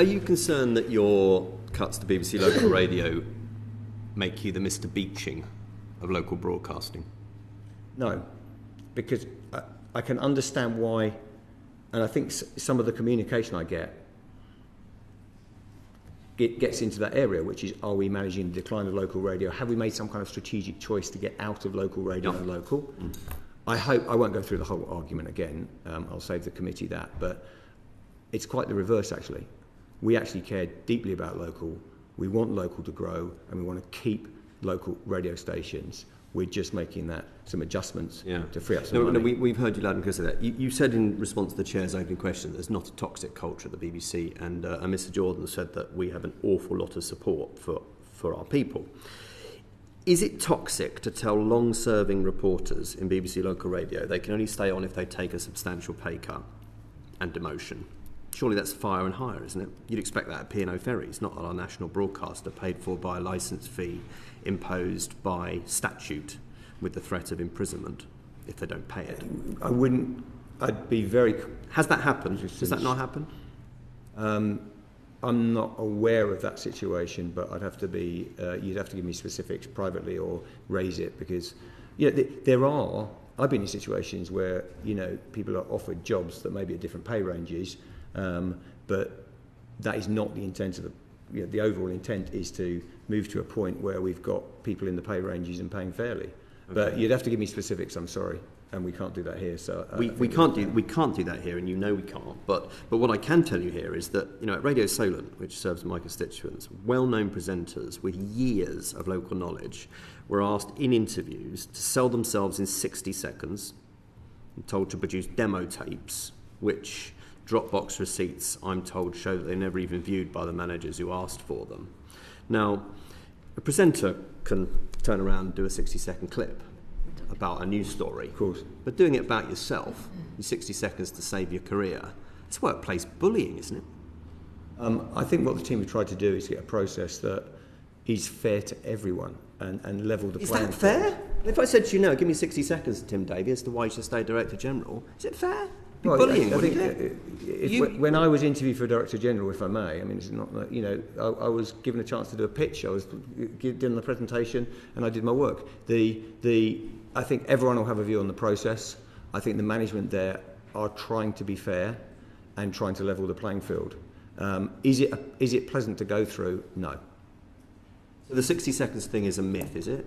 Are you concerned that your cuts to BBC Local Radio make you the Mr. Beeching of local broadcasting? No, because I can understand why, and I think some of the communication I get gets into that area, which is, are we managing the decline of local radio? Have we made some kind of strategic choice to get out of local radio and local? I hope, I won't go through the whole argument again, I'll save the committee that, but it's quite the reverse actually. We actually care deeply about local, we want local to grow, and we want to keep local radio stations. We're just making some adjustments to free up some money. No, we've heard you loud and clear say that. You said in response to the Chair's opening question, there's not a toxic culture at the BBC, and Mr. Jordan said that we have an awful lot of support for our people. Is it toxic to tell long-serving reporters in BBC Local Radio they can only stay on if they take a substantial pay cut and demotion? Surely that's fire and hire, isn't it? You'd expect that at P&O Ferries, not at our national broadcaster, paid for by a licence fee imposed by statute with the threat of imprisonment if they don't pay it. I'd be very... Has that happened? Does that not happen? I'm not aware of that situation, but I'd have to be, you'd have to give me specifics privately or raise it, because I've been in situations where, people are offered jobs that may be at different pay ranges, but that is not the intent of the overall intent is to move to a point where we've got people in the pay ranges and paying fairly. Okay. But you'd have to give me specifics, I'm sorry, and we can't do that here. So we can't do that here, and we can't. But what I can tell you here is that at Radio Solent, which serves my constituents, well-known presenters with years of local knowledge were asked in interviews to sell themselves in 60 seconds and told to produce demo tapes, which Dropbox receipts, I'm told, show that they never even viewed by the managers who asked for them. Now, a presenter can turn around and do a 60-second clip about a news story. Of course. But doing it about yourself, in 60 seconds to save your career, it's workplace bullying, isn't it? I think what the team have tried to do is get a process that is fair to everyone and level the playing field. Is that fair? If I said to you now, give me 60 seconds, Tim Davie, as to why you should stay Director General, is it fair? Bullying, I think when I was interviewed for Director General, if I may, it's not, I was given a chance to do a pitch, I was given the presentation, and I did my work. I think everyone will have a view on the process. I think the management there are trying to be fair and trying to level the playing field. Is it pleasant to go through? No. So the 60 seconds thing is a myth, is it?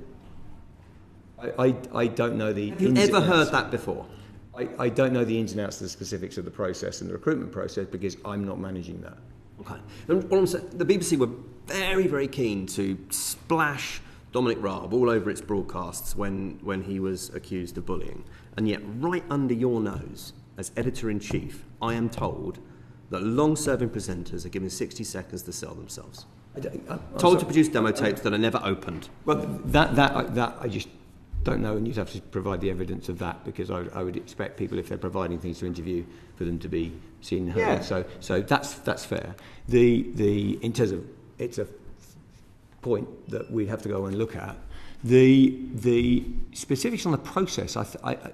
I don't know the... Have you ever heard that before? I don't know the ins and outs of the specifics of the process and the recruitment process because I'm not managing that. Okay. And what I'm saying, the BBC were very, very keen to splash Dominic Raab all over its broadcasts when he was accused of bullying. And yet, right under your nose, as Editor-in-Chief, I am told that long-serving presenters are given 60 seconds to sell themselves. Told to produce demo tapes that are never opened. Well, that I just don't know, and you'd have to provide the evidence of that because I would expect people, if they're providing things to interview, for them to be seen and heard. Yeah. So that's fair. In terms of, it's a point that we have to go and look at. The specifics on the process,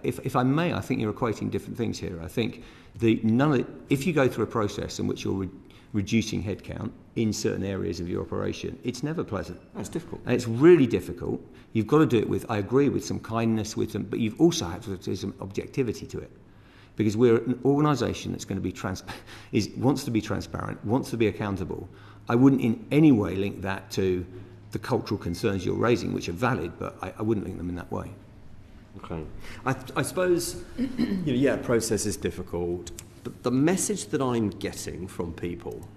if I may, I think you're equating different things here. I think if you go through a process in which you're reducing headcount in certain areas of your operation, it's never pleasant. It's difficult. And it's really difficult. You've got to do it with, I agree, with some kindness, but you've also had to do some objectivity to it. Because we're an organisation that's going to be wants to be transparent, wants to be accountable. I wouldn't in any way link that to the cultural concerns you're raising, which are valid, but I wouldn't link them in that way. Okay. I suppose, process is difficult. But the message that I'm getting from people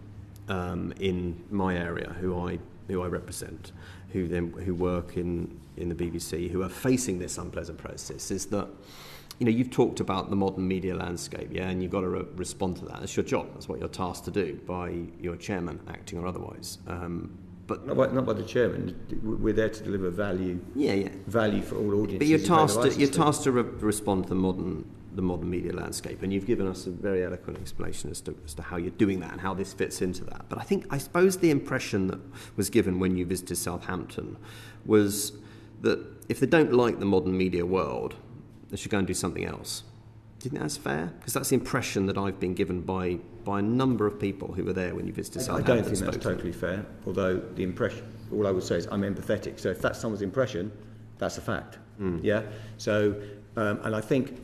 in my area who I represent, who work in the BBC, who are facing this unpleasant process, is that you've talked about the modern media landscape, and you've got to respond to that. That's your job. That's what you're tasked to do by your chairman, acting or otherwise. But not by the chairman. We're there to deliver value. Value for all audiences. But you're tasked to respond to the modern media landscape, and you've given us a very eloquent explanation as to how you're doing that and how this fits into that. But I suppose the impression that was given when you visited Southampton was that if they don't like the modern media world, they should go and do something else. Do you think that's fair? Because that's the impression that I've been given by a number of people who were there when you visited Southampton. I don't think that's totally fair, although the impression, all I would say is I'm empathetic. So if that's someone's impression, that's a fact. Yeah? So, and I think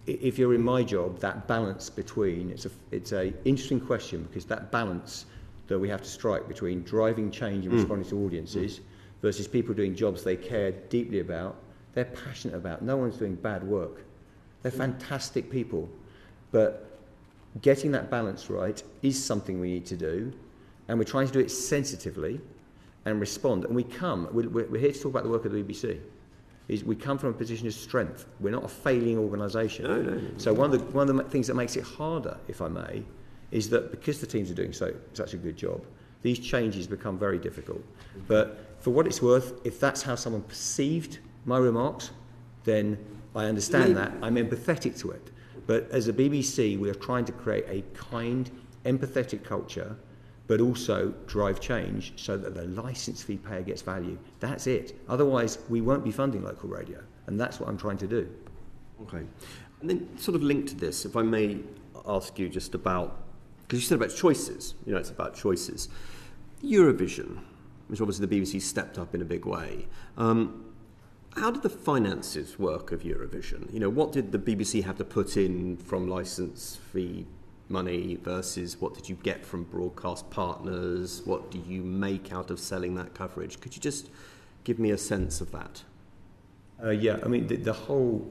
if you're in my job, that balance between, it's a interesting question, because that balance that we have to strike between driving change and responding to audiences versus people doing jobs they care deeply about, they're passionate about. No one's doing bad work. They're fantastic people. But getting that balance right is something we need to do, and we're trying to do it sensitively and respond. And we're here to talk about the work of the BBC. We come from a position of strength. We're not a failing organisation. No. So one of the things that makes it harder, if I may, is that because the teams are doing such a good job, these changes become very difficult. But for what it's worth, if that's how someone perceived my remarks, then I understand that. I'm empathetic to it. But as a BBC, we are trying to create a kind, empathetic culture, but also drive change so that the licence fee payer gets value. That's it. Otherwise, we won't be funding local radio. And that's what I'm trying to do. Okay. And then sort of linked to this, if I may ask you just about, because you said about choices, it's about choices. Eurovision, which obviously the BBC stepped up in a big way. How did the finances work of Eurovision? What did the BBC have to put in from licence fee money versus what did you get from broadcast partners? What do you make out of selling that coverage? Could you just give me a sense of that? Yeah, I mean, the whole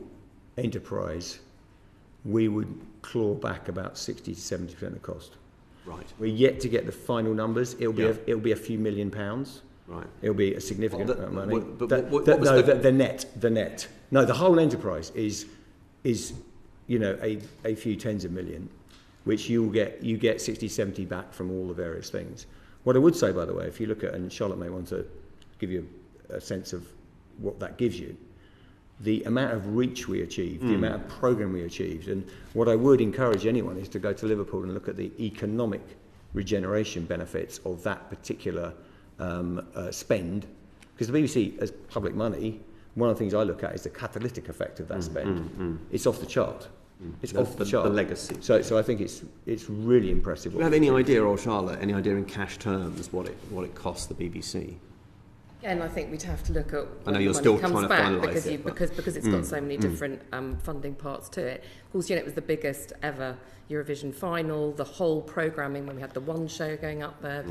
enterprise, we would claw back about 60 to 70% of the cost. Right. We're yet to get the final numbers. It'll be a few £1 million. Right. It'll be a significant amount of money. The net. No, the whole enterprise is a few tens of million, which you get 60, 70 back from all the various things. What I would say, by the way, if you look at, and Charlotte may want to give you a sense of what that gives you, the amount of reach we achieved, the amount of programme we achieved, and what I would encourage anyone is to go to Liverpool and look at the economic regeneration benefits of that particular spend, because the BBC, as public money, one of the things I look at is the catalytic effect of that spend. It's off the chart. It's off the chart. The legacy. So I think it's really impressive. Do you have any idea, or Charlotte, any idea in cash terms what it costs the BBC? Again, I think we'd have to look at I know you're still comes trying to back finalise it, because it's got so many different funding parts to it. Of course, it was the biggest ever Eurovision final. The whole programming, when we had the one show going up there,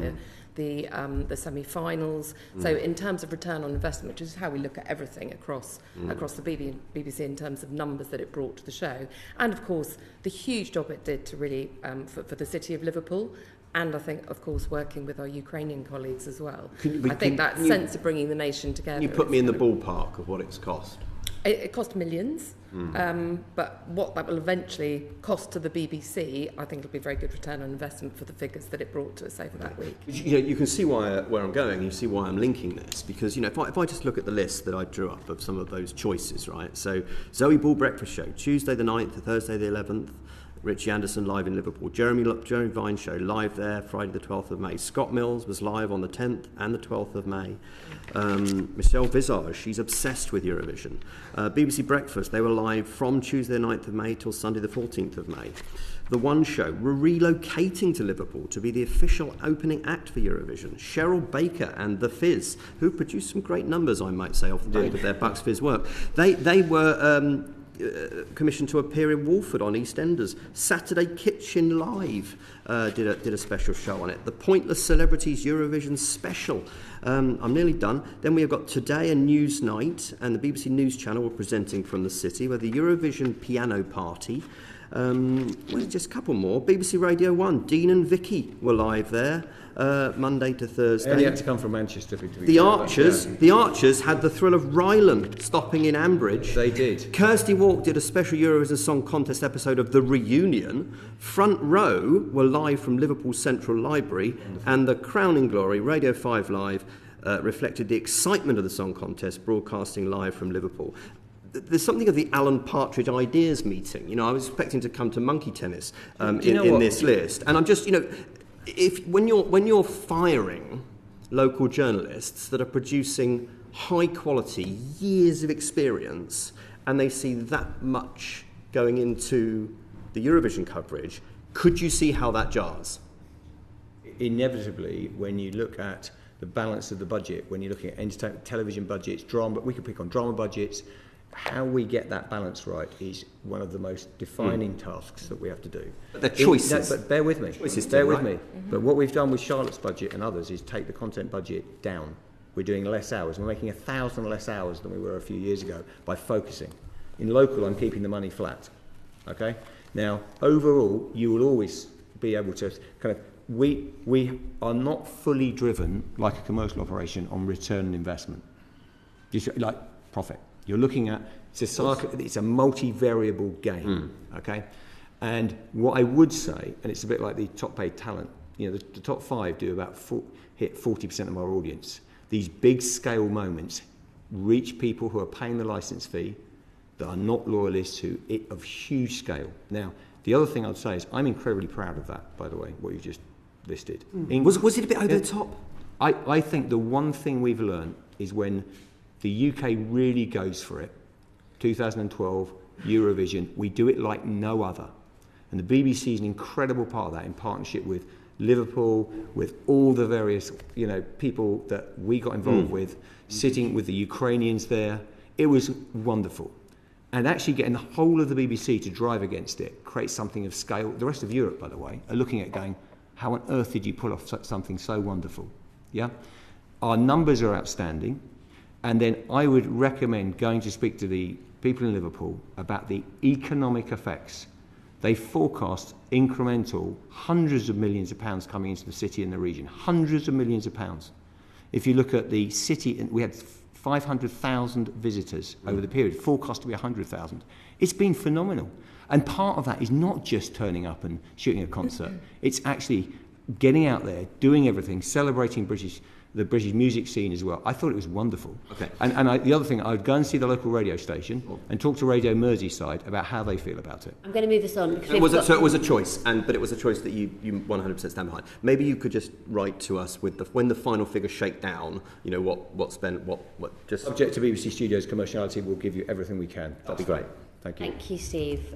the semi-finals. So in terms of return on investment, which is how we look at everything across the BBC in terms of numbers that it brought to the show, and of course the huge job it did to really for the city of Liverpool. And I think, of course, working with our Ukrainian colleagues as well. I think that sense of bringing the nation together. Can you put me in the ballpark of what it's cost? It cost millions, but what that will eventually cost to the BBC, I think it'll be a very good return on investment for the figures that it brought to us over that week. You can see where I'm going. You see why I'm linking this, because if I just look at the list that I drew up of some of those choices, right? So Zoe Ball Breakfast Show, Tuesday the 9th, Thursday the 11th. Richie Anderson live in Liverpool. Jeremy Vine Show live there Friday the 12th of May. Scott Mills was live on the 10th and the 12th of May. Michelle Visage, she's obsessed with Eurovision. BBC Breakfast, they were live from Tuesday the 9th of May till Sunday the 14th of May. The One Show were relocating to Liverpool to be the official opening act for Eurovision. Cheryl Baker and The Fizz, who produced some great numbers, I might say, off the back of their Bucks Fizz work. They were commissioned to appear in Walford on EastEnders. Saturday Kitchen Live did a special show on it. The Pointless Celebrities Eurovision Special. I'm nearly done. Then we have got Today and Newsnight, and the BBC News Channel were presenting from the city, where the Eurovision Piano Party. Just a couple more. BBC Radio 1, Dean and Vicky were live there. Monday to Thursday. They had to come from Manchester. The Archers had the thrill of Ryland stopping in Ambridge. They did. Kirsty Walk did a special Eurovision Song Contest episode of The Reunion. Front Row were live from Liverpool Central Library. And the crowning glory, Radio 5 Live, reflected the excitement of the song contest, broadcasting live from Liverpool. There's something of the Alan Partridge Ideas meeting. I was expecting to come to monkey tennis in this list. And I'm just, when you're firing local journalists that are producing high quality, years of experience, and they see that much going into the Eurovision coverage. Could you see how that jars? Inevitably, when you look at the balance of the budget, when you're looking at entertainment, television budgets, drama, we could pick on drama budgets, how we get that balance right is one of the most defining tasks that we have to do. But they're choices. But bear with me. Choices bear too, with right? me. Mm-hmm. But what we've done with Charlotte's budget and others is take the content budget down. We're doing less hours. We're making 1,000 less hours than we were a few years ago by focusing. In local, I'm keeping the money flat. Okay? Now, overall, you will always be able to kind of we are not fully driven like a commercial operation on return on investment. Like profit. You're looking at it's a multivariable game. Okay? And what I would say, and it's a bit like the top paid talent, the top 5 do about hit 40% of our audience. These big scale moments reach people who are paying the licence fee that are not loyalists of huge scale. Now, the other thing I'd say is I'm incredibly proud of that, by the way, what you just listed. Was it a bit over the top? I think the one thing we've learned is when the UK really goes for it, 2012, Eurovision, we do it like no other. And the BBC is an incredible part of that in partnership with Liverpool, with all the various people that we got involved with, sitting with the Ukrainians there. It was wonderful. And actually getting the whole of the BBC to drive against it creates something of scale. The rest of Europe, by the way, are looking at going, how on earth did you pull off something so wonderful? Yeah? Our numbers are outstanding. And then I would recommend going to speak to the people in Liverpool about the economic effects. They forecast incremental hundreds of millions of pounds coming into the city and the region. Hundreds of millions of pounds. If you look at the city, we had 500,000 visitors over the period, forecast to be 100,000. It's been phenomenal. And part of that is not just turning up and shooting a concert. It's actually getting out there, doing everything, celebrating the British music scene as well. I thought it was wonderful. Okay. And the other thing, I would go and see the local radio station and talk to Radio Merseyside about how they feel about it. I'm going to move this on. So it was a choice, but it was a choice that you 100% stand behind. Maybe you could just write to us with when the final figures shake down, what's spent, what just... Subject to BBC Studios commerciality, we'll give you everything we can. That'd be great. Thank you. Thank you, Steve.